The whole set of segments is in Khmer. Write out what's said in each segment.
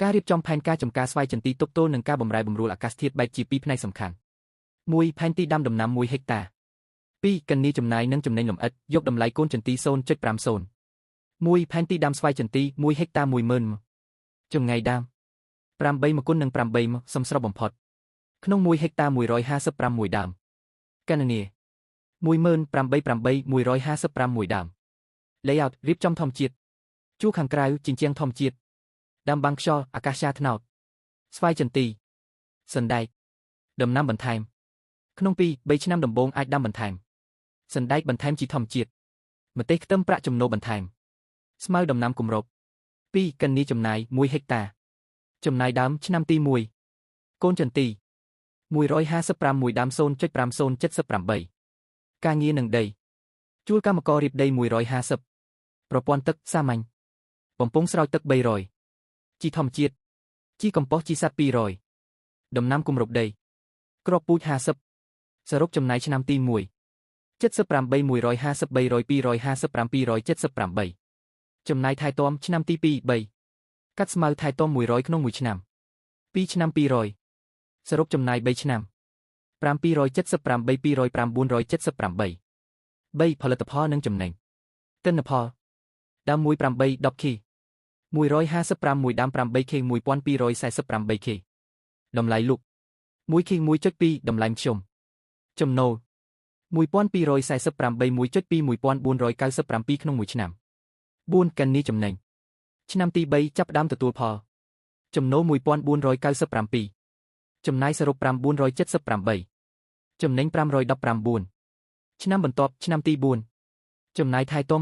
ការរៀបចំផែនការចំការស្វ័យចន្ទីទប់ទល់នឹងការបម្រែបម្រួលអាកាសធាតុបែកជាពីរផ្នែកសំខាន់ 1. ផែនទីដាំដំណាំ1ហិកតា 2. គណនាចំណាយនិងចំណេញលម្អិតយកតម្លៃកូនចន្ទី 0.50 1. ផែនទីដាំស្វ័យចន្ទី1ហិកតា 10000 ម ចម្ងាយដាំ 8 មកគុណនឹង 8 ម សមស្របបំផុត ក្នុង1ហិកតា 155 មួយដើម គណនា 18155 មួយដើម Layout រៀបចំធម្មជាតិ ជួរខាងក្រៅជញ្ជាំងធម្មជាតិ ដាំបាំងខ្យល់អាកាសធាតុត្នោត ស្វាយចន្ទី សណ្ដែក ដំណាំបន្ថែម ក្នុង 2-3 ឆ្នាំដំបូងអាចដាំបន្ថែម សណ្ដែកបន្ថែមជីធម្មជាតិ ម្ទេសខ្ទឹមប្រាក់ចំណូលបន្ថែម ស្មៅដំណាំគម្រប 2. គណនាចំណាយ1ហិកតា ចំណាយដើមឆ្នាំទី1 កូនចន្ទី 155 មួយដើម 0.5078 ការងារនឹងដី ជួលកម្មកររៀបដី 150 ប្រព័ន្ធទឹកសាមញ្ញ បំពង់ស្រោចទឹក 300 ជីធម្មជាតិ ជីកំប៉ុស្តជីសត្វ 200 ដំណាំគម្របដី គ្រាប់ពូជ 50 សរុបចំណាយឆ្នាំទី1 78 150 300 257 278 ចំណាយថែទាំឆ្នាំទី2 3 កាត់ស្មៅថែទាំ100ក្នុង1ឆ្នាំ 2 ឆ្នាំ 200 សរុបចំណាយ3ឆ្នាំ 5 278 200 978 3. ផលិតផលនិងចំណេញ ទិន្នផល ដើម1 8 10K 155 មួយដើម 8K 1248K តម្លៃលក់ 1K 1.2 តម្លៃមធ្យម ចំណូល 1248 1.2 1497 ក្នុង1ឆ្នាំ 4. គណនាចំណេញ ឆ្នាំទី3ចាប់ផ្ដើមទទួលផល ចំណូល 1497 ចំណាយសរុប978 ចំណេញ519 ឆ្នាំបន្ទាប់ឆ្នាំទី4 ចំណាយថែទាំ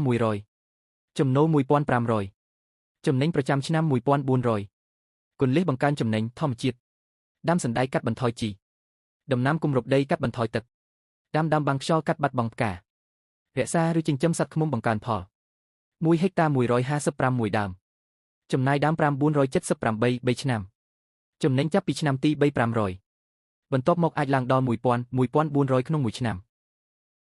100 ចំណូល1500 ចំណេញប្រចាំឆ្នាំ1400 គន្លឹះបង្កើនចំណេញធម្មជាតិ ដាំសណ្ដែកកាត់បន្ថយជី ដំណាំគម្របដីកាត់បន្ថយទឹក ដាំបាំងខ្យល់កាត់បាត់បង់ផ្កា រក្សាឬចិញ្ចឹមសត្វឃ្មុំបង្កើនផល 1ហិកតា 155 មួយដើម ចំណាយដើម978 3ឆ្នាំ ចំណេញចាប់ពីឆ្នាំទី3 500 បន្ទាប់មកអាចឡើងដល់1000 1400 ក្នុង1ឆ្នាំ